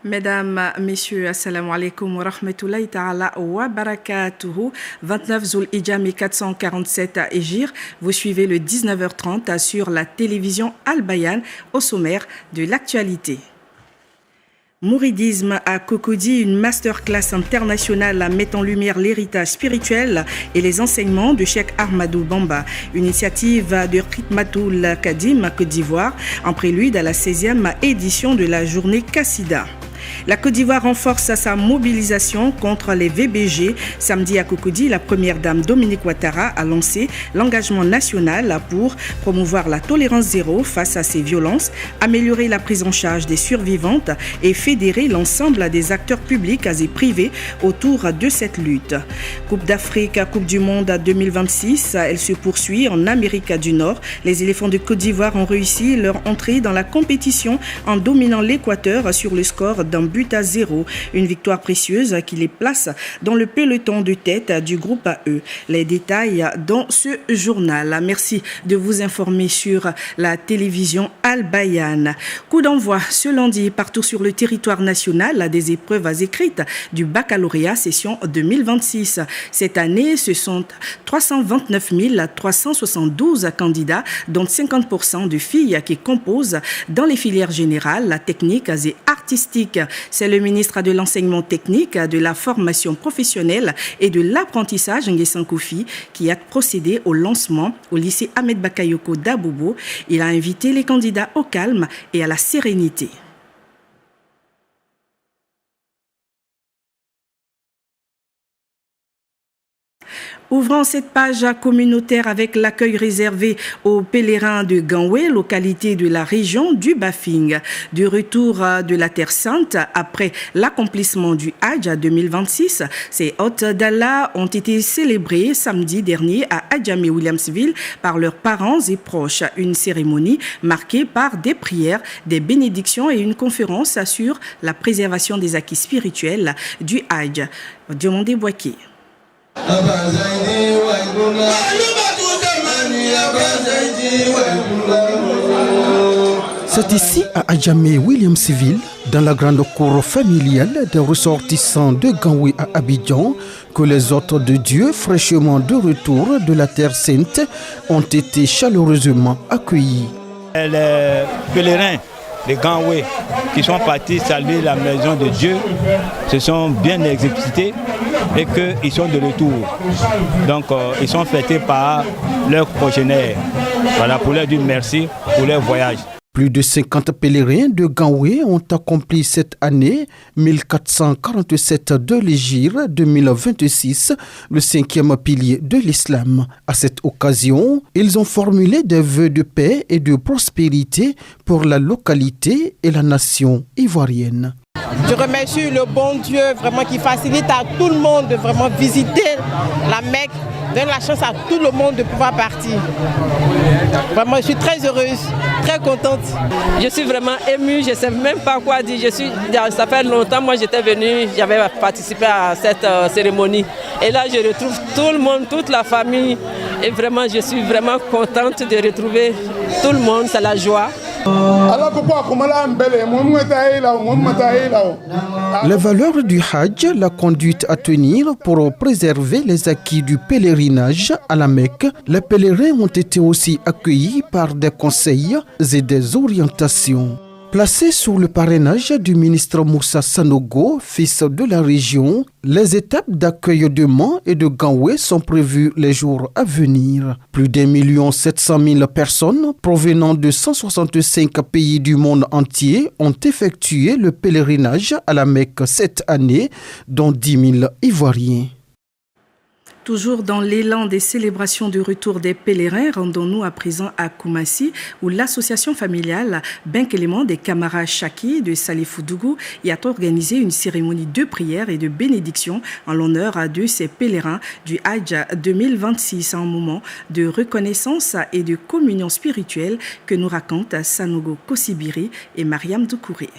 Mesdames, Messieurs, Assalamu alaikum wa rahmatullahi ta'ala wa barakatuhu. 29 Zul Hijja 1447 à Égir. Vous suivez le 19h30 sur la télévision Al Bayan au sommaire de l'actualité. Mouridisme à Cocody, une masterclass internationale met en lumière l'héritage spirituel et les enseignements de Cheikh Ahmadou Bamba. Une initiative de Khidmatoul Kadim, Côte d'Ivoire, en prélude à la 16e édition de la journée Kassida. La Côte d'Ivoire renforce sa mobilisation contre les VBG. Samedi à Cocody, la première dame Dominique Ouattara a lancé l'engagement national pour promouvoir la tolérance zéro face à ces violences, améliorer la prise en charge des survivantes et fédérer l'ensemble des acteurs publics et privés autour de cette lutte. Coupe d'Afrique, Coupe du Monde 2026, elle se poursuit en Amérique du Nord. Les éléphants de Côte d'Ivoire ont réussi leur entrée dans la compétition en dominant l'Équateur sur le score d'un but à 0. Une victoire précieuse qui les place dans le peloton de tête du groupe AE. Les détails dans ce journal. Merci de vous informer sur la télévision Al Bayan. Coup d'envoi ce lundi partout sur le territoire national des épreuves écrites du baccalauréat session 2026. Cette année, ce sont 329 372 candidats, dont 50% de filles qui composent dans les filières générales, techniques et artistiques. C'est le ministre de l'Enseignement technique, de la formation professionnelle et de l'apprentissage, Nguessan Kofi, qui a procédé au lancement au lycée Ahmed Bakayoko d'Abobo. Il a invité les candidats au calme et à la sérénité. Ouvrant cette page communautaire avec l'accueil réservé aux pèlerins de Ganwe, localité de la région du Bafing. Du retour de la Terre Sainte après l'accomplissement du Hajj 2026, ces hôtes d'Allah ont été célébrés samedi dernier à Adjamé-Williamsville par leurs parents et proches. Une cérémonie marquée par des prières, des bénédictions et une conférence sur la préservation des acquis spirituels du Hajj. Diomandé Boaké. C'est ici à Adjamé-Williamsville, dans la grande cour familiale des ressortissants de Ganwe à Abidjan, que les hôtes de Dieu fraîchement de retour de la Terre Sainte ont été chaleureusement accueillis. Les pèlerins de Ganwe qui sont partis saluer la maison de Dieu se sont bien exécutés et qu'ils sont de retour. Donc ils sont fêtés par leurs progénères. Voilà, pour leur dire merci pour leur voyage. Plus de 50 pèlerins de Ganwe ont accompli cette année 1447 de l'Hégire 2026, le 5e pilier de l'islam. À cette occasion, ils ont formulé des vœux de paix et de prospérité pour la localité et la nation ivoirienne. Je remercie le bon Dieu vraiment qui facilite à tout le monde de vraiment visiter la Mecque, donne la chance à tout le monde de pouvoir partir. Vraiment, je suis très heureuse, très contente. Je suis vraiment émue, je ne sais même pas quoi dire. Ça fait longtemps, moi j'étais venue, j'avais participé à cette cérémonie. Et là, je retrouve tout le monde, toute la famille. Et vraiment, je suis vraiment contente de retrouver tout le monde, c'est la joie. Les valeurs du Hajj, la conduite à tenir pour préserver les acquis du pèlerinage à la Mecque, les pèlerins ont été aussi accueillis par des conseils et des orientations. Placés sous le parrainage du ministre Moussa Sanogo, fils de la région, les étapes d'accueil de Mans et de Ganwe sont prévues les jours à venir. Plus d'1 700 000 personnes provenant de 165 pays du monde entier ont effectué le pèlerinage à la Mecque cette année, dont 10 000 Ivoiriens. Toujours dans l'élan des célébrations du retour des pèlerins, rendons-nous à présent à Koumassi, où l'association familiale Benkelément des Camara Chaki de Salifou-Dougou y a organisé une cérémonie de prière et de bénédiction en l'honneur de ces pèlerins du Hajj 2026, un moment de reconnaissance et de communion spirituelle que nous racontent Sanogo Kosibiri et Mariam Doukouré.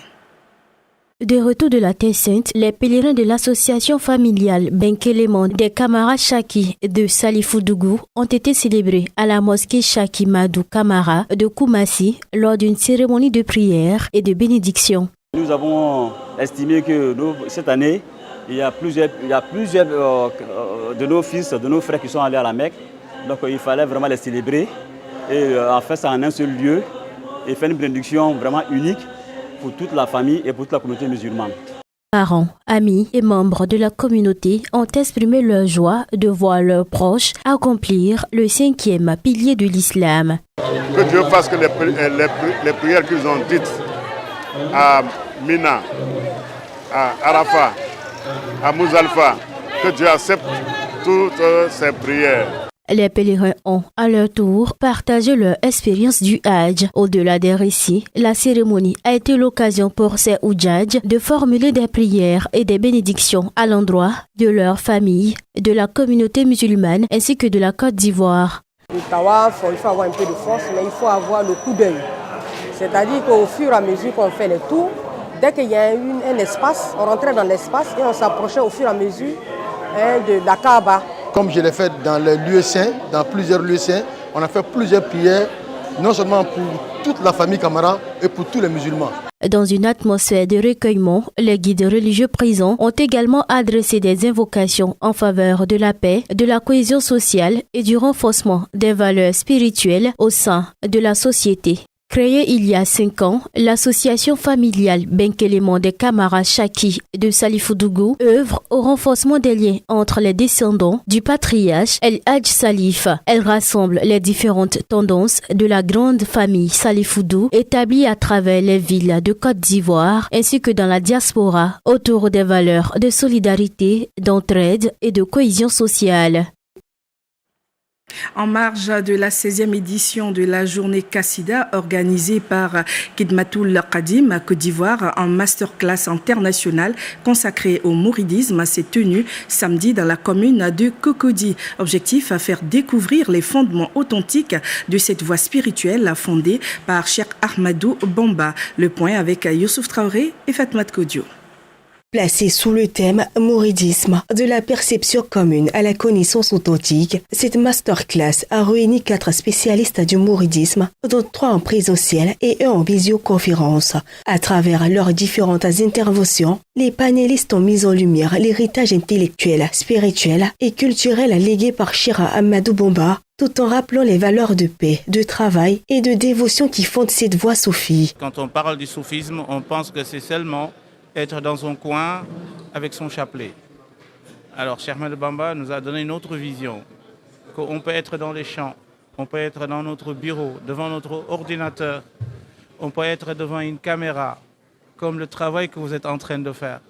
De retour de la Terre Sainte, les pèlerins de l'association familiale Benkelément des Camara Chaki de Salifou-Dougou ont été célébrés à la mosquée Chaki Madou Camara de Koumassi lors d'une cérémonie de prière et de bénédiction. Nous avons estimé que cette année, il y a plusieurs de nos fils, de nos frères qui sont allés à la Mecque. Donc il fallait vraiment les célébrer et en faire ça en un seul lieu et faire une bénédiction vraiment unique pour toute la famille et pour toute la communauté musulmane. Parents, amis et membres de la communauté ont exprimé leur joie de voir leurs proches accomplir le 5e pilier de l'islam. Que Dieu fasse que les prières qu'ils ont dites à Mina, à Arafat, à Mouzalfa, que Dieu accepte toutes ces prières. Les pèlerins ont, à leur tour, partagé leur expérience du Hajj. Au-delà des récits, la cérémonie a été l'occasion pour ces Oudjadj de formuler des prières et des bénédictions à l'endroit de leur famille, de la communauté musulmane ainsi que de la Côte d'Ivoire. Le tawaf, il faut avoir un peu de force, mais il faut avoir le coup d'œil. C'est-à-dire qu'au fur et à mesure qu'on fait les tours, dès qu'il y a un espace, on rentrait dans l'espace et on s'approchait au fur et à mesure de la Kaaba. Comme je l'ai fait dans les lieux saints, dans plusieurs lieux saints, on a fait plusieurs prières, non seulement pour toute la famille Camara et pour tous les musulmans. Dans une atmosphère de recueillement, les guides religieux présents ont également adressé des invocations en faveur de la paix, de la cohésion sociale et du renforcement des valeurs spirituelles au sein de la société. Créée il y a 5 ans, l'association familiale Benkelémon des Camara Chaki de Salifou-Dougou œuvre au renforcement des liens entre les descendants du patriarche El Hadj Salif. Elle rassemble les différentes tendances de la grande famille Salifou-Dou établie à travers les villes de Côte d'Ivoire ainsi que dans la diaspora autour des valeurs de solidarité, d'entraide et de cohésion sociale. En marge de la 16e édition de la journée Kassida organisée par Khidmatoul Qadim à Côte d'Ivoire, un masterclass international consacré au mouridisme s'est tenu samedi dans la commune de Cocody. Objectif à faire découvrir les fondements authentiques de cette voie spirituelle fondée par Cheikh Ahmadou Bamba. Le point avec Youssouf Traoré et Fatma Kodio. Placée sous le thème mouridisme, de la perception commune à la connaissance authentique, cette masterclass a réuni 4 spécialistes du mouridisme, dont 3 en présentiel et 1 en visioconférence. À travers leurs différentes interventions, les panélistes ont mis en lumière l'héritage intellectuel, spirituel et culturel légué par Cheikh Ahmadou Bamba, tout en rappelant les valeurs de paix, de travail et de dévotion qui fondent cette voie soufie. Quand on parle du soufisme, on pense que c'est seulement être dans son coin avec son chapelet. Alors Cheikh Ahmadou Bamba nous a donné une autre vision, qu'on peut être dans les champs, on peut être dans notre bureau, devant notre ordinateur, on peut être devant une caméra, comme le travail que vous êtes en train de faire,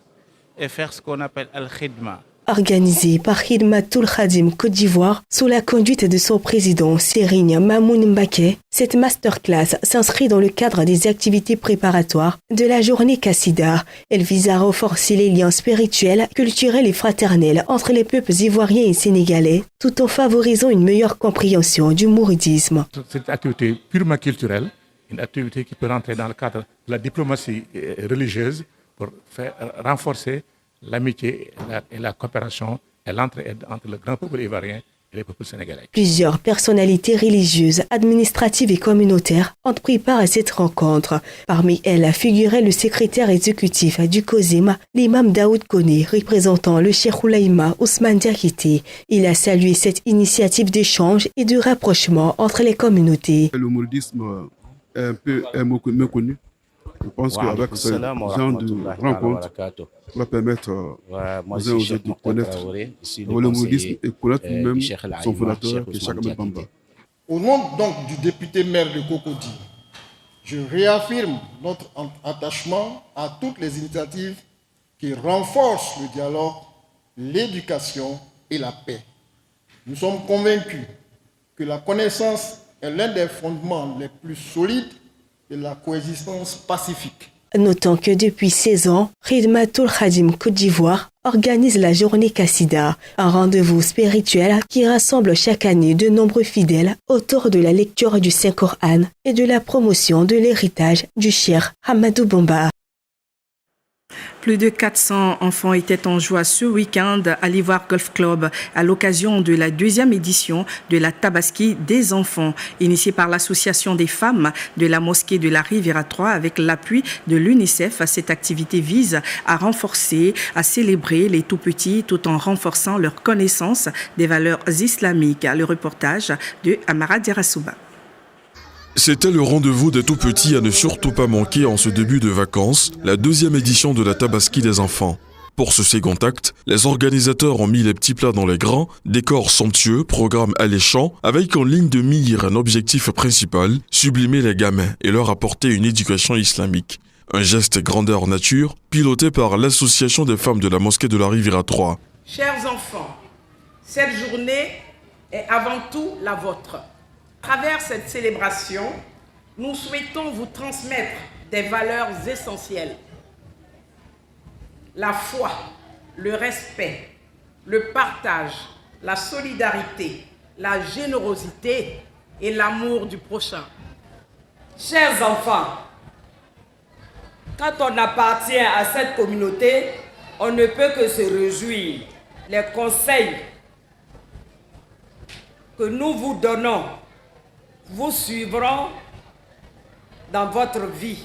et faire ce qu'on appelle Al-Khidma. Organisé par Khidmatoul Qadim Côte d'Ivoire sous la conduite de son président Serigne Mamoun Mbaké, cette masterclass s'inscrit dans le cadre des activités préparatoires de la journée Kassida. Elle vise à renforcer les liens spirituels, culturels et fraternels entre les peuples ivoiriens et sénégalais, tout en favorisant une meilleure compréhension du mouridisme. Cette activité purement culturelle, une activité qui peut rentrer dans le cadre de la diplomatie religieuse pour faire renforcer l'amitié et la coopération et l'entraide entre le grand peuple ivoirien et les peuples sénégalais. Plusieurs personnalités religieuses, administratives et communautaires ont pris part à cette rencontre. Parmi elles figurait le secrétaire exécutif du COSIM, l'imam Daoud Koné, représentant le Cheikh Oulaïma Ousmane Diakité. Il a salué cette initiative d'échange et de rapprochement entre les communautés. Le mouridisme est un peu méconnu. Je pense qu'avec ce genre de rencontre, va permettre aux uns aux autres de connaître le mouridisme et connaître même son fondateur, Cheikh Ahmadou Bamba. Au nom donc du député maire de Cocody, je réaffirme notre attachement à toutes les initiatives qui renforcent le dialogue, l'éducation et la paix. Nous sommes convaincus que la connaissance est l'un des fondements les plus solides de la coexistence pacifique. Notons que depuis 16 ans, Khidmatoul Qadim Côte d'Ivoire organise la journée Kassida, un rendez-vous spirituel qui rassemble chaque année de nombreux fidèles autour de la lecture du Saint-Coran et de la promotion de l'héritage du Cheikh Ahmadou Bamba. Plus de 400 enfants étaient en joie ce week-end à l'Ivoire Golf Club à l'occasion de la 2e édition de la Tabaski des enfants, initiée par l'association des femmes de la mosquée de la Riviera 3 avec l'appui de l'UNICEF. Cette activité vise à renforcer, à célébrer les tout-petits tout en renforçant leur connaissance des valeurs islamiques. Le reportage de Amara Dirassouba. C'était le rendez-vous des tout-petits à ne surtout pas manquer en ce début de vacances, la 2e édition de la Tabaski des enfants. Pour ce second acte, les organisateurs ont mis les petits plats dans les grands, décors somptueux, programme alléchant, avec en ligne de mire un objectif principal, sublimer les gamins et leur apporter une éducation islamique. Un geste grandeur nature, piloté par l'association des femmes de la mosquée de la Riviera 3. Chers enfants, cette journée est avant tout la vôtre. À travers cette célébration, nous souhaitons vous transmettre des valeurs essentielles. La foi, le respect, le partage, la solidarité, la générosité et l'amour du prochain. Chers enfants, quand on appartient à cette communauté, on ne peut que se réjouir. Les conseils que nous vous donnons vous suivront dans votre vie.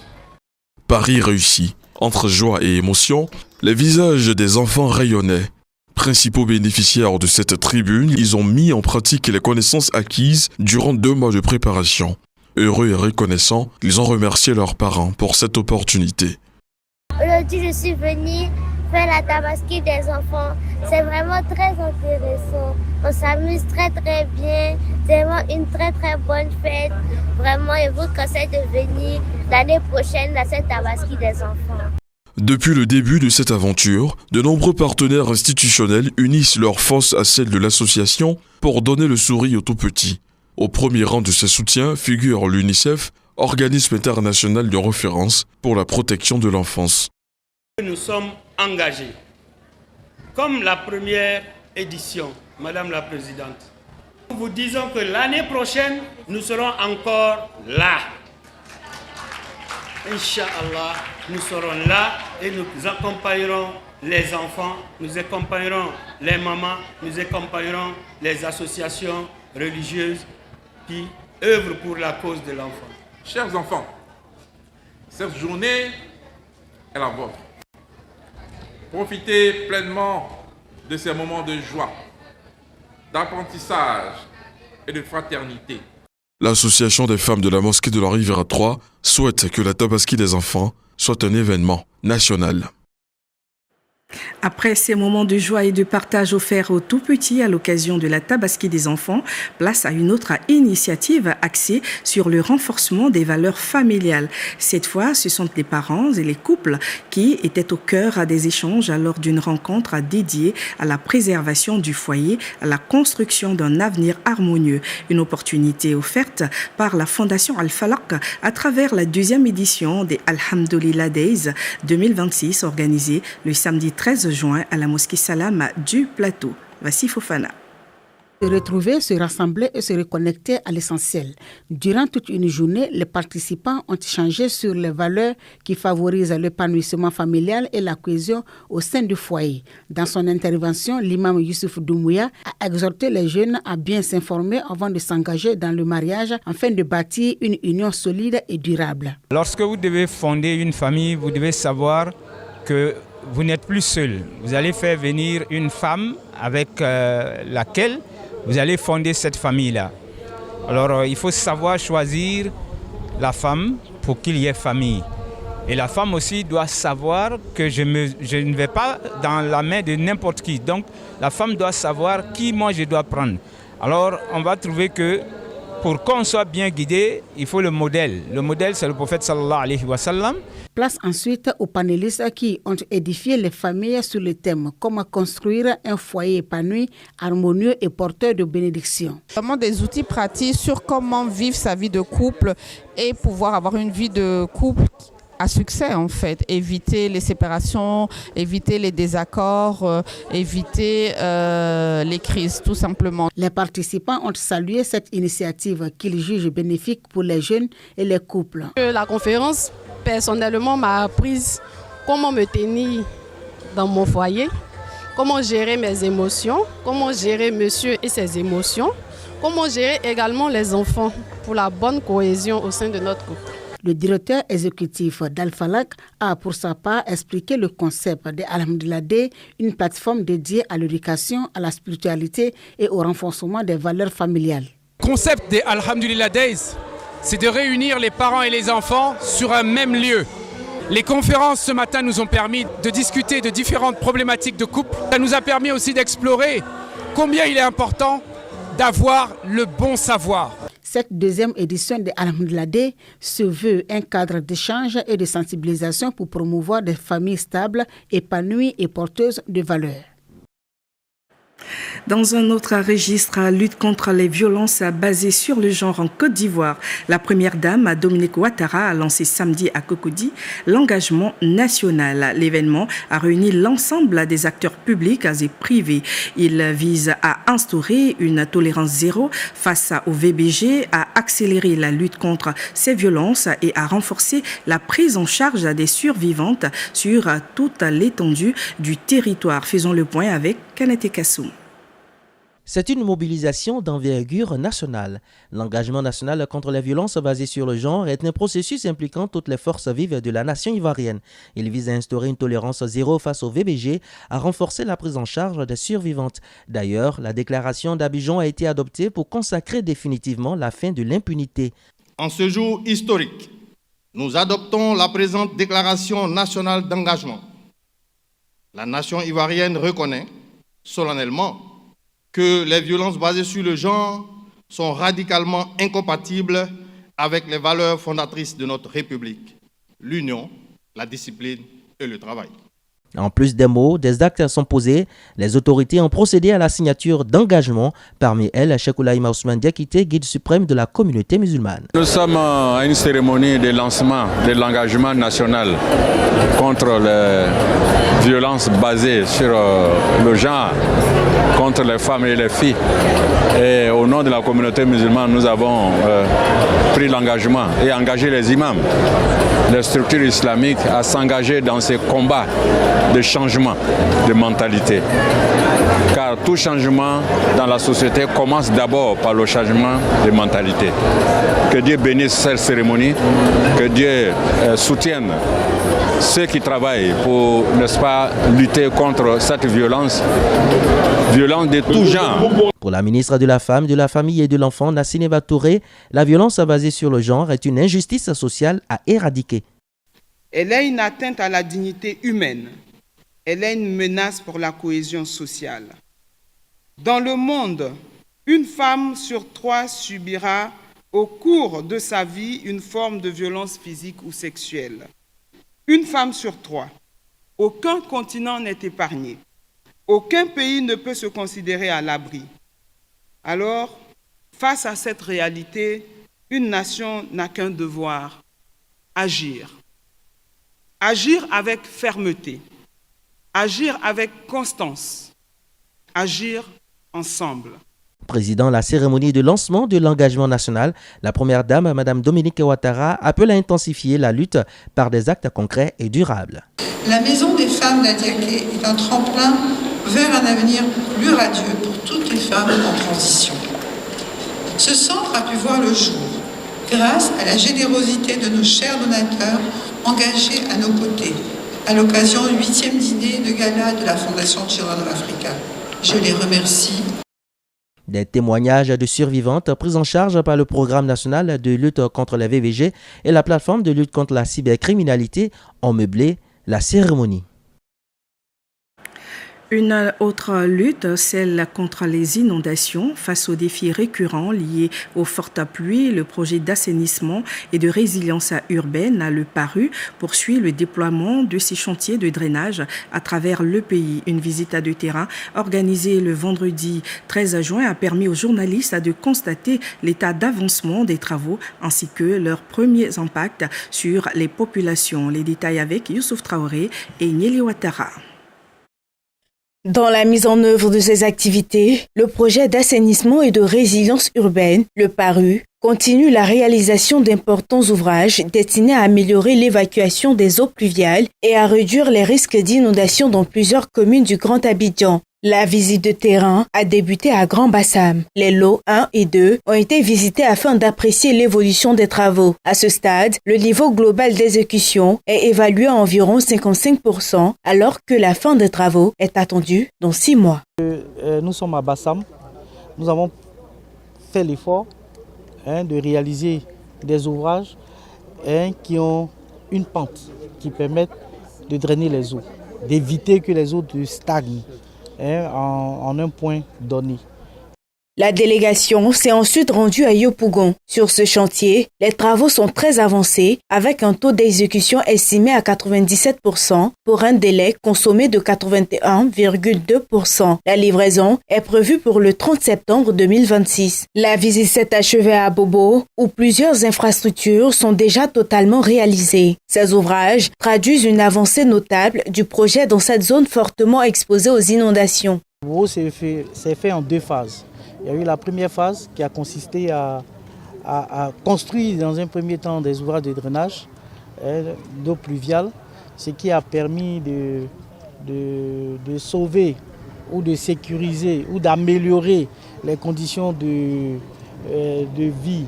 Pari réussi. Entre joie et émotion, les visages des enfants rayonnaient. Principaux bénéficiaires de cette tribune, ils ont mis en pratique les connaissances acquises durant 2 mois de préparation. Heureux et reconnaissants, ils ont remercié leurs parents pour cette opportunité. Aujourd'hui, je suis venue faire la Tabaski des enfants. C'est vraiment très intéressant. On s'amuse très très bien. C'est vraiment une très très bonne fête. Vraiment, je vous conseille de venir l'année prochaine à cette Tabaski des enfants. Depuis le début de cette aventure, de nombreux partenaires institutionnels unissent leurs forces à celles de l'association pour donner le sourire aux tout-petits. Au premier rang de ces soutiens figure l'UNICEF, organisme international de référence pour la protection de l'enfance. Nous sommes engagés. Comme la première édition, Madame la Présidente, nous vous disons que l'année prochaine, nous serons encore là. Inch'Allah, nous serons là et nous accompagnerons les enfants, nous accompagnerons les mamans, nous accompagnerons les associations religieuses qui œuvrent pour la cause de l'enfant. Chers enfants, cette journée est la vôtre. Profitez pleinement de ces moments de joie, d'apprentissage et de fraternité. L'association des femmes de la mosquée de la Riviera 3 souhaite que la Tabaski des enfants soit un événement national. Après ces moments de joie et de partage offerts aux tout-petits à l'occasion de la Tabaski des enfants, place à une autre initiative axée sur le renforcement des valeurs familiales. Cette fois, ce sont les parents et les couples qui étaient au cœur des échanges lors d'une rencontre dédiée à la préservation du foyer, à la construction d'un avenir harmonieux. Une opportunité offerte par la Fondation Al-Falaq à travers la 2e édition des Alhamdulillah Days 2026 organisée le samedi 13 juin à la mosquée Salam du Plateau. Voici Fofana. Se retrouver, se rassembler et se reconnecter à l'essentiel. Durant toute une journée, les participants ont échangé sur les valeurs qui favorisent l'épanouissement familial et la cohésion au sein du foyer. Dans son intervention, l'imam Youssouf Doumbouya a exhorté les jeunes à bien s'informer avant de s'engager dans le mariage afin de bâtir une union solide et durable. Lorsque vous devez fonder une famille, vous devez savoir que vous n'êtes plus seul. Vous allez faire venir une femme avec laquelle vous allez fonder cette famille-là. Alors il faut savoir choisir la femme pour qu'il y ait famille. Et la femme aussi doit savoir que je ne vais pas dans la main de n'importe qui. Donc la femme doit savoir qui moi je dois prendre. Alors on va trouver que pour qu'on soit bien guidé, il faut le modèle. Le modèle, c'est le prophète sallallahu alayhi wa sallam. Place ensuite aux panélistes qui ont édifié les familles sur le thème « Comment construire un foyer épanoui, harmonieux et porteur de bénédictions ». Vraiment des outils pratiques sur comment vivre sa vie de couple et pouvoir avoir une vie de couple à succès en fait, éviter les séparations, éviter les désaccords, éviter les crises tout simplement. Les participants ont salué cette initiative qu'ils jugent bénéfique pour les jeunes et les couples. La conférence personnellement m'a apprise comment me tenir dans mon foyer, comment gérer mes émotions, comment gérer monsieur et ses émotions, comment gérer également les enfants pour la bonne cohésion au sein de notre couple. Le directeur exécutif d'Al-Falaq a pour sa part expliqué le concept de Alhamdulillah Day, une plateforme dédiée à l'éducation, à la spiritualité et au renforcement des valeurs familiales. Le concept des Alhamdulillah Days, c'est de réunir les parents et les enfants sur un même lieu. Les conférences ce matin nous ont permis de discuter de différentes problématiques de couple. Ça nous a permis aussi d'explorer combien il est important d'avoir le bon savoir. Cette deuxième édition de Alhamdulillah Day se veut un cadre d'échange et de sensibilisation pour promouvoir des familles stables, épanouies et porteuses de valeurs. Dans un autre registre, lutte contre les violences basées sur le genre en Côte d'Ivoire, la première dame, Dominique Ouattara, a lancé samedi à Cocody l'engagement national. L'événement a réuni l'ensemble des acteurs publics et privés. Il vise à instaurer une tolérance zéro face au VBG, à accélérer la lutte contre ces violences et à renforcer la prise en charge des survivantes sur toute l'étendue du territoire. Faisons le point avec Kanete Kassoum. C'est une mobilisation d'envergure nationale. L'engagement national contre les violences basées sur le genre est un processus impliquant toutes les forces vives de la nation ivoirienne. Il vise à instaurer une tolérance zéro face au VBG, à renforcer la prise en charge des survivantes. D'ailleurs, la déclaration d'Abidjan a été adoptée pour consacrer définitivement la fin de l'impunité. En ce jour historique, nous adoptons la présente déclaration nationale d'engagement. La nation ivoirienne reconnaît solennellement que les violences basées sur le genre sont radicalement incompatibles avec les valeurs fondatrices de notre République, l'union, la discipline et le travail. En plus des mots, des actes sont posés. Les autorités ont procédé à la signature d'engagement. Parmi elles, Cheikh Oulaïma Ousmane Diakité, guide suprême de la communauté musulmane. Nous sommes à une cérémonie de lancement de l'engagement national contre les violences basées sur le genre, contre les femmes et les filles. Et au nom de la communauté musulmane, nous avons pris l'engagement et engagé les imams, les structures islamiques à s'engager dans ces combats de changement de mentalité. Car tout changement dans la société commence d'abord par le changement de mentalité. Que Dieu bénisse cette cérémonie, que Dieu soutienne ceux qui travaillent pour, n'est-ce pas, lutter contre cette violence de tout genre. Pour la ministre de la Femme, de la Famille et de l'Enfant, Nassine Touré, la violence basée sur le genre est une injustice sociale à éradiquer. Elle est une atteinte à la dignité humaine. Elle est une menace pour la cohésion sociale. Dans le monde, une femme sur 3 subira au cours de sa vie une forme de violence physique ou sexuelle. Une femme sur 3. Aucun continent n'est épargné. Aucun pays ne peut se considérer à l'abri. Alors, face à cette réalité, une nation n'a qu'un devoir, agir. Agir avec fermeté, agir avec constance, agir ensemble. Présidant la cérémonie de lancement de l'engagement national, la première dame, Mme Dominique Ouattara, appelle à intensifier la lutte par des actes concrets et durables. La Maison des femmes d'Adiaké est un tremplin vers un avenir plus radieux pour toutes les femmes en transition. Ce centre a pu voir le jour grâce à la générosité de nos chers donateurs engagés à nos côtés à l'occasion du 8e dîner de gala de la Fondation Children of Africa. Je les remercie. Des témoignages de survivantes pris en charge par le programme national de lutte contre les VBG et la plateforme de lutte contre la cybercriminalité ont meublé la cérémonie. Une autre lutte, celle contre les inondations. Face aux défis récurrents liés aux fortes pluies, le projet d'assainissement et de résilience urbaine, le PARU, poursuit le déploiement de ces chantiers de drainage à travers le pays. Une visite de terrain organisée le vendredi 13 juin a permis aux journalistes de constater l'état d'avancement des travaux ainsi que leurs premiers impacts sur les populations. Les détails avec Youssouf Traoré et Nieli Ouattara. Dans la mise en œuvre de ces activités, le projet d'assainissement et de résilience urbaine, le PARU, continue la réalisation d'importants ouvrages destinés à améliorer l'évacuation des eaux pluviales et à réduire les risques d'inondation dans plusieurs communes du Grand Abidjan. La visite de terrain a débuté à Grand Bassam. Les lots 1 et 2 ont été visités afin d'apprécier l'évolution des travaux. À ce stade, le niveau global d'exécution est évalué à environ 55%, alors que la fin des travaux est attendue dans 6 mois. Nous sommes à Bassam. Nous avons fait l'effort de réaliser des ouvrages qui ont une pente qui permettent de drainer les eaux, d'éviter que les eaux stagnent en un point donné. La délégation s'est ensuite rendue à Yopougon. Sur ce chantier, les travaux sont très avancés avec un taux d'exécution estimé à 97% pour un délai consommé de 81,2%. La livraison est prévue pour le 30 septembre 2026. La visite s'est achevée à Bobo où plusieurs infrastructures sont déjà totalement réalisées. Ces ouvrages traduisent une avancée notable du projet dans cette zone fortement exposée aux inondations. Bobo s'est fait en 2 phases. Il y a eu la première phase qui a consisté à construire dans un premier temps des ouvrages de drainage d'eau pluviale, ce qui a permis de sauver ou de sécuriser ou d'améliorer les conditions de vie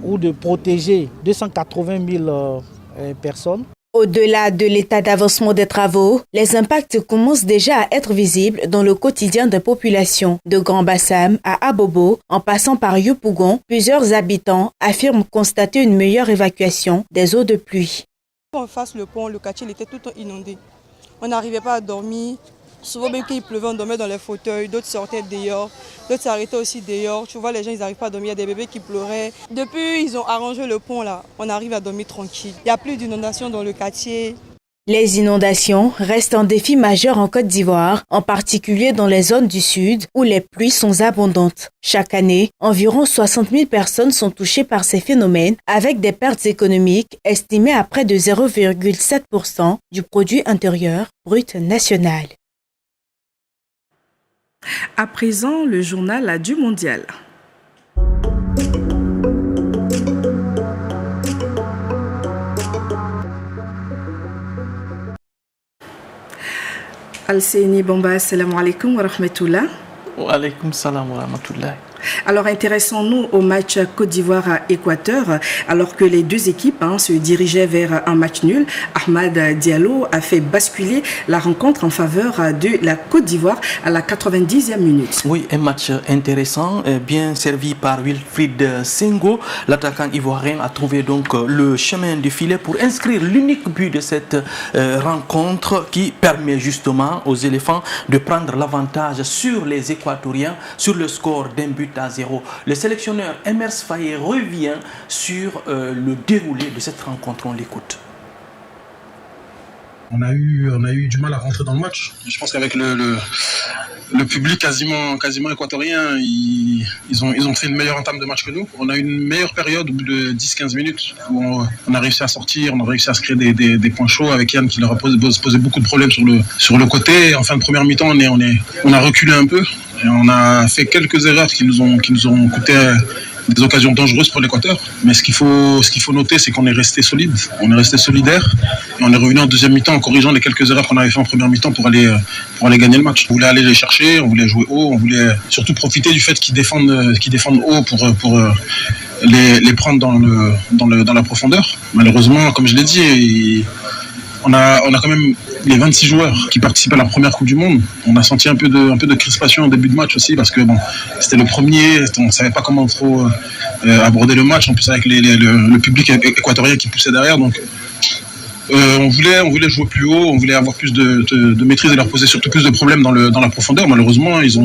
ou de protéger 280 000 personnes. Au-delà de l'état d'avancement des travaux, les impacts commencent déjà à être visibles dans le quotidien des populations. De Grand Bassam à Abobo, en passant par Yopougon, plusieurs habitants affirment constater une meilleure évacuation des eaux de pluie. En face le pont, le quartier était tout le temps inondé. On n'arrivait pas à dormir. Souvent même quand il pleuvait, on dormait dans les fauteuils, d'autres sortaient dehors, d'autres s'arrêtaient aussi dehors. Tu vois, les gens, ils n'arrivent pas à dormir, il y a des bébés qui pleuraient. Depuis, ils ont arrangé le pont là, on arrive à dormir tranquille. Il n'y a plus d'inondations dans le quartier. Les inondations restent un défi majeur en Côte d'Ivoire, en particulier dans les zones du sud où les pluies sont abondantes. Chaque année, environ 60 000 personnes sont touchées par ces phénomènes, avec des pertes économiques estimées à près de 0,7% du produit intérieur brut national. À présent, le journal du mondial. Al-Seyni Bamba, assalamu alaikum wa rahmatullah. Wa alaikum salam wa rahmatullah. Alors intéressons-nous au match Côte d'Ivoire-Équateur. Alors que les deux équipes se dirigeaient vers un match nul, Ahmad Diallo a fait basculer la rencontre en faveur de la Côte d'Ivoire à la 90e minute. Oui, un match intéressant, bien servi par Wilfried Sengo. L'attaquant ivoirien a trouvé donc le chemin du filet pour inscrire l'unique but de cette rencontre qui permet justement aux éléphants de prendre l'avantage sur les Équatoriens sur le score d'un but à 0. Le sélectionneur Emers Faye revient sur le déroulé de cette rencontre. On l'écoute. On a eu du mal à rentrer dans le match. Je pense qu'avec le public quasiment équatorien, ils ont fait une meilleure entame de match que nous. On a eu une meilleure période au bout de 10-15 minutes où on a réussi à sortir, on a réussi à se créer des points chauds avec Yann qui leur a posé beaucoup de problèmes sur le côté. En fin de première mi-temps, on a reculé un peu et on a fait quelques erreurs qui nous ont coûté des occasions dangereuses pour l'Équateur. Mais ce qu'il faut noter, c'est qu'on est resté solide, on est resté solidaire et on est revenu en deuxième mi-temps en corrigeant les quelques erreurs qu'on avait fait en première mi-temps pour aller gagner le match. On voulait aller les chercher, on voulait jouer haut, on voulait surtout profiter du fait qu'ils défendent haut pour les prendre dans la profondeur. Malheureusement, comme je l'ai dit, on a quand même les 26 joueurs qui participent à la première Coupe du Monde. On a senti un peu de crispation au début de match aussi parce que c'était le premier, on ne savait pas comment trop aborder le match, en plus avec le public équatorien qui poussait derrière. Donc on voulait jouer plus haut, on voulait avoir plus de maîtrise et leur poser surtout plus de problèmes dans la profondeur. Malheureusement, ils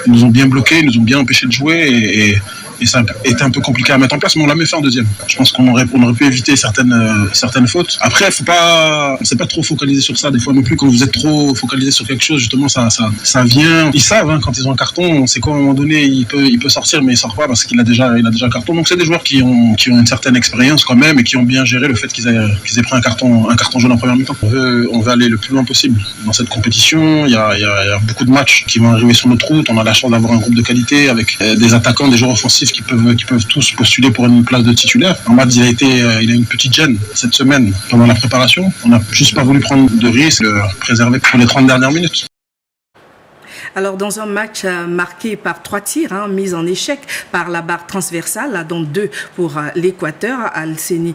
nous ont bien bloqués, ils nous ont bien empêchés de jouer et ça a été un peu compliqué à mettre en place, mais on l'a mieux fait en deuxième. Je pense qu'on aurait pu éviter certaines fautes. Après, c'est pas trop focalisé sur ça des fois non plus. Quand vous êtes trop focalisé sur quelque chose, justement, ça vient. Ils savent hein, quand ils ont un carton, on sait qu'à un moment donné il peut sortir, mais il sort pas parce qu'il a déjà un carton. Donc c'est des joueurs qui ont une certaine expérience quand même et qui ont bien géré le fait qu'ils aient pris un carton jaune en première mi-temps. On veut aller le plus loin possible dans cette compétition. Il y a beaucoup de matchs qui vont arriver sur notre route. On a la chance d'avoir un groupe de qualité avec des attaquants, des joueurs offensifs qui peuvent tous postuler pour une place de titulaire. Ahmad, il a une petite gêne cette semaine pendant la préparation. On n'a juste pas voulu prendre de risques, préserver pour les 30 dernières minutes. Alors, dans un match marqué par 3 tirs, mis en échec par la barre transversale, dont 2 pour l'Équateur, Alseni,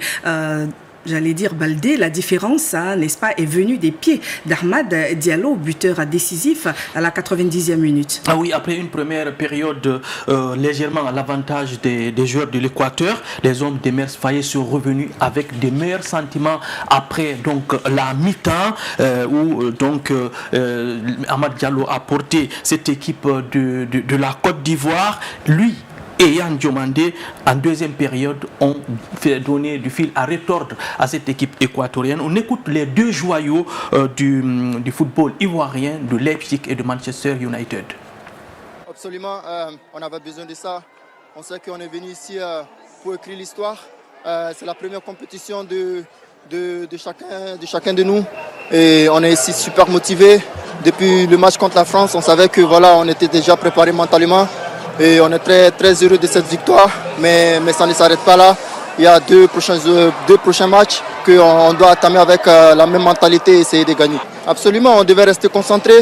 j'allais dire Baldé, la différence, n'est-ce pas, est venue des pieds d'Ahmad Diallo, buteur décisif à la 90e minute. Ah oui, après une première période légèrement à l'avantage des joueurs de l'Équateur, les hommes des Mers Faye sont revenus avec des meilleurs sentiments après donc la mi-temps où donc Ahmad Diallo a porté cette équipe de la Côte d'Ivoire. Lui et Yann Diomandé, en deuxième période, ont fait donner du fil à retordre à cette équipe équatorienne. On écoute les deux joyaux du football ivoirien, de Leipzig et de Manchester United. Absolument, on avait besoin de ça. On sait qu'on est venu ici pour écrire l'histoire. C'est la première compétition de chacun de nous. Et on est ici super motivés. Depuis le match contre la France, on savait que voilà, on était déjà préparé mentalement. Et on est très, très heureux de cette victoire, mais ça ne s'arrête pas là. Il y a deux prochains matchs qu'on doit entamer avec la même mentalité et essayer de gagner. Absolument, on devait rester concentré.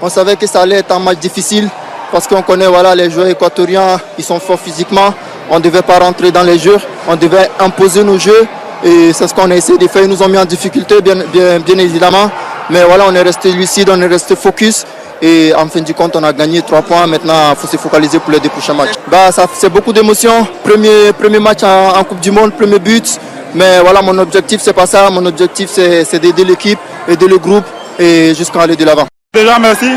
On savait que ça allait être un match difficile parce qu'on connaît les joueurs équatoriens, ils sont forts physiquement. On ne devait pas rentrer dans les jeux, on devait imposer nos jeux et c'est ce qu'on a essayé de faire. Ils nous ont mis en difficulté, bien évidemment. Mais voilà, on est resté lucide, on est resté focus. Et en fin de compte, on a gagné 3 points. Maintenant, il faut se focaliser pour les 2 prochains matchs. C'est beaucoup d'émotions. Premier match en Coupe du Monde, premier but. Mais voilà, mon objectif, c'est pas ça. Mon objectif, c'est d'aider l'équipe, aider le groupe et jusqu'à aller de l'avant. Déjà, merci.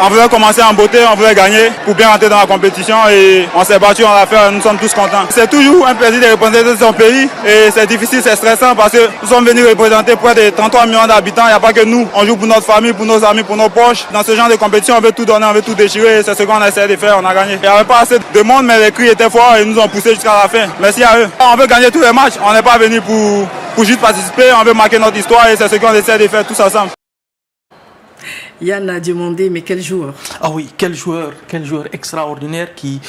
On voulait commencer en beauté, on voulait gagner pour bien rentrer dans la compétition et on s'est battu, on l'a fait, nous sommes tous contents. C'est toujours un plaisir de représenter son pays et c'est difficile, c'est stressant parce que nous sommes venus représenter près de 33 millions d'habitants. Il n'y a pas que nous, on joue pour notre famille, pour nos amis, pour nos proches. Dans ce genre de compétition, on veut tout donner, on veut tout déchirer. C'est ce qu'on essaie de faire, on a gagné. Il n'y avait pas assez de monde, mais les cris étaient forts et ils nous ont poussés jusqu'à la fin. Merci à eux. On veut gagner tous les matchs, on n'est pas venu pour juste participer, on veut marquer notre histoire et c'est ce qu'on essaie de faire tous ensemble. Yann a demandé, mais quel joueur? Ah oui, quel joueur extraordinaire qui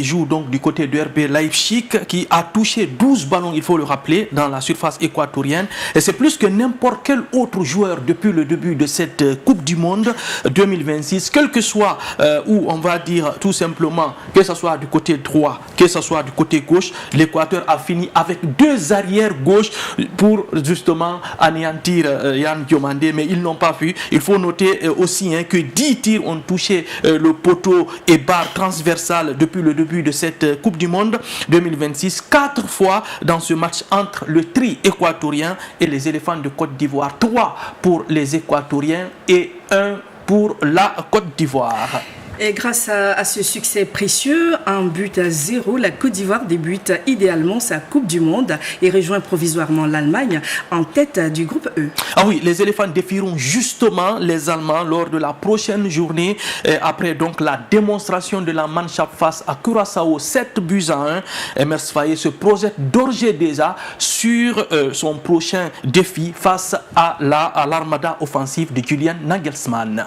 joue donc du côté de RB Leipzig, qui a touché 12 ballons, il faut le rappeler, dans la surface équatorienne. Et c'est plus que n'importe quel autre joueur depuis le début de cette Coupe du Monde 2026, quel que soit où on va dire tout simplement, que ce soit du côté droit, que ce soit du côté gauche, l'Équateur a fini avec 2 arrières gauche pour justement anéantir Yann Diomandé, mais ils n'ont pas pu. Il faut noter aussi que 10 tirs ont touché le poteau et barre transversale depuis le début de cette Coupe du Monde 2026. 4 fois dans ce match entre le tri équatorien et les éléphants de Côte d'Ivoire. 3 pour les Équatoriens et 1 pour la Côte d'Ivoire. Et grâce à ce succès précieux, 1-0, la Côte d'Ivoire débute idéalement sa Coupe du Monde et rejoint provisoirement l'Allemagne en tête du groupe E. Ah oui, les éléphants défieront justement les Allemands lors de la prochaine journée après donc la démonstration de la Mannschaft face à Curaçao 7-1. Mers Faye se projette d'ores et déjà sur son prochain défi face à l'armada offensive de Julian Nagelsmann.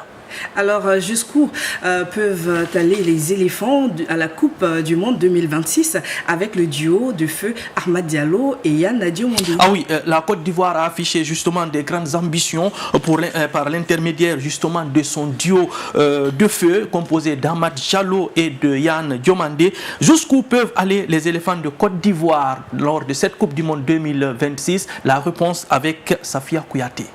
Alors, jusqu'où peuvent aller les éléphants à la Coupe du Monde 2026 avec le duo de feu Ahmad Diallo et Yann Diomandé? Ah oui, la Côte d'Ivoire a affiché justement des grandes ambitions par l'intermédiaire justement de son duo de feu composé d'Ahmad Diallo et de Yann Diomandé. Jusqu'où peuvent aller les éléphants de Côte d'Ivoire lors de cette Coupe du Monde 2026? La réponse avec Safia Kouyaté.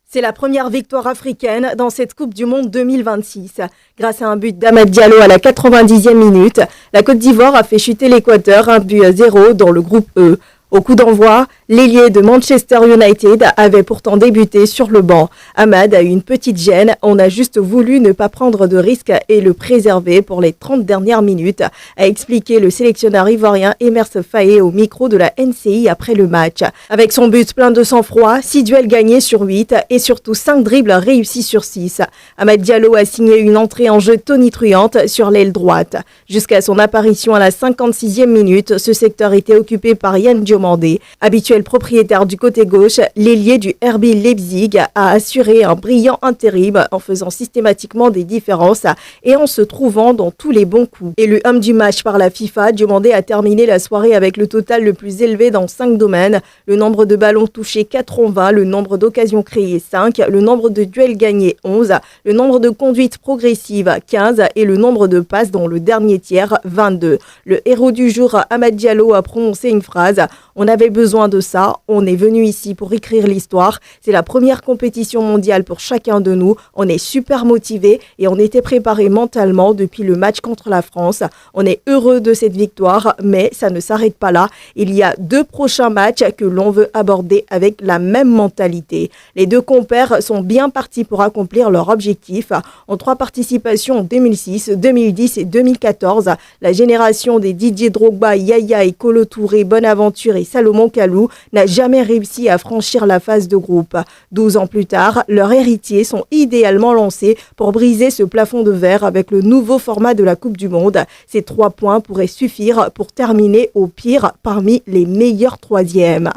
C'est la première victoire africaine dans cette Coupe du Monde 2026. Grâce à un but d'Ahmad Diallo à la 90e minute, la Côte d'Ivoire a fait chuter l'Équateur 1-0 dans le groupe E. Au coup d'envoi, L'ailier de Manchester United avait pourtant débuté sur le banc. Ahmad a eu une petite gêne. On a juste voulu ne pas prendre de risques et le préserver pour les 30 dernières minutes, a expliqué le sélectionneur ivoirien Emers Faé au micro de la NCI après le match. Avec son but plein de sang-froid, 6 duels gagnés sur 8 et surtout 5 dribbles réussis sur 6. Ahmad Diallo a signé une entrée en jeu tonitruante sur l'aile droite. Jusqu'à son apparition à la 56e minute, ce secteur était occupé par Yann Diomandé. Habituel propriétaire du côté gauche, l'ailier du RB Leipzig a assuré un brillant intérim en faisant systématiquement des différences et en se trouvant dans tous les bons coups. Élu homme du match par la FIFA, Diomandé a terminé la soirée avec le total le plus élevé dans 5 domaines. Le nombre de ballons touchés 4 en 20, le nombre d'occasions créées 5, le nombre de duels gagnés 11, le nombre de conduites progressives 15 et le nombre de passes dans le dernier tiers 22. Le héros du jour, Ahmad Diallo, a prononcé une phrase « On avait besoin de ça, on est venu ici pour écrire l'histoire. C'est la première compétition mondiale pour chacun de nous. On est super motivés et on était préparés mentalement depuis le match contre la France. On est heureux de cette victoire, mais ça ne s'arrête pas là. Il y a 2 prochains matchs que l'on veut aborder avec la même mentalité. Les 2 compères sont bien partis pour accomplir leur objectif. En 3 participations en 2006, 2010 et 2014, la génération des Didier Drogba, Yaya et Kolo Touré, Bonaventure et Salomon Kalou n'a jamais réussi à franchir la phase de groupe. 12 ans plus tard, leurs héritiers sont idéalement lancés pour briser ce plafond de verre avec le nouveau format de la Coupe du Monde. Ces 3 points pourraient suffire pour terminer au pire parmi les meilleurs 3e.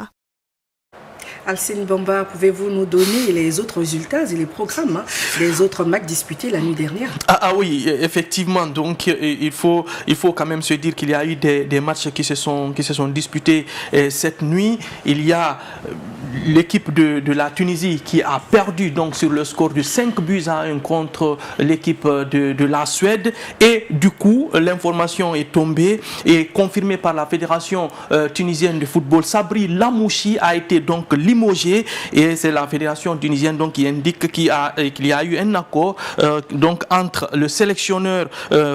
Alcine Bamba, pouvez-vous nous donner les autres résultats et les programmes des autres matchs disputés la nuit dernière? Oui, effectivement. Donc, il faut quand même se dire qu'il y a eu des matchs qui se sont disputés cette nuit. Il y a l'équipe de la Tunisie qui a perdu donc sur le score de 5-1 contre l'équipe de la Suède. Et du coup, l'information est tombée et confirmée par la Fédération tunisienne de football. Sabri Lamouchi a été donc limogé et c'est la Fédération tunisienne donc qui indique qu'il y a eu un accord donc entre le sélectionneur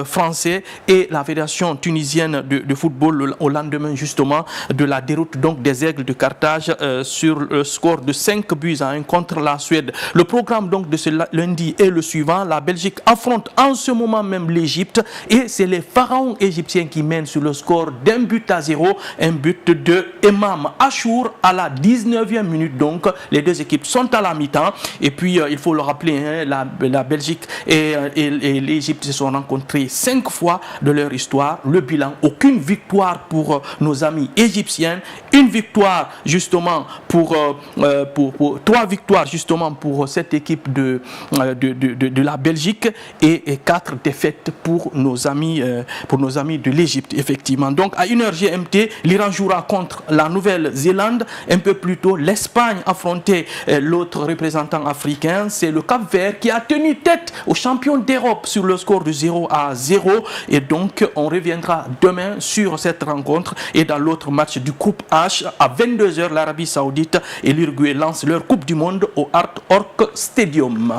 français et la Fédération tunisienne de football au lendemain justement de la déroute donc des Aigles de Carthage sur le score de 5-1 contre la Suède. Le programme donc de ce lundi est le suivant. La Belgique affronte en ce moment même l'Égypte et c'est les pharaons égyptiens qui mènent sur le score d'1-0, un but de Imam Achour à la 19e minute. Donc les 2 équipes sont à la mi-temps et puis il faut le rappeler, la Belgique et l'Égypte se sont rencontrés 5 fois de leur histoire. Le bilan, aucune victoire pour nos amis égyptiens, une victoire justement pour 3 victoires justement pour cette équipe de la Belgique et 4 défaites pour nos amis de l'Égypte effectivement. Donc à 1h GMT, l'Iran jouera contre la Nouvelle-Zélande. Un peu plus tôt, l'Espagne affrontait l'autre représentant africain, c'est le Cap-Vert qui a tenu tête aux champions d'Europe sur le score de 0-0 et donc on reviendra demain sur cette rencontre. Et dans l'autre match du groupe H à 22h, l'Arabie Saoudite et l'Uruguay lancent leur Coupe du Monde au Hard Rock Stadium.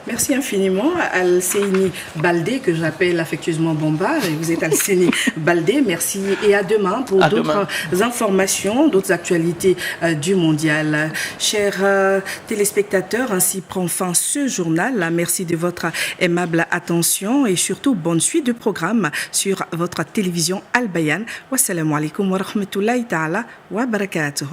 Merci infiniment Alcéni Baldé, que j'appelle affectueusement Bomba. Vous êtes Alcéni Baldé, merci et à demain pour d'autres informations, d'autres actualités du mondial. Chers téléspectateurs, ainsi prend fin ce journal. Merci de votre aimable attention et surtout bonne suite de programme sur votre télévision Al Bayan. Wassalamu alaikum wa rahmatullahi ta'ala wa barakatuh.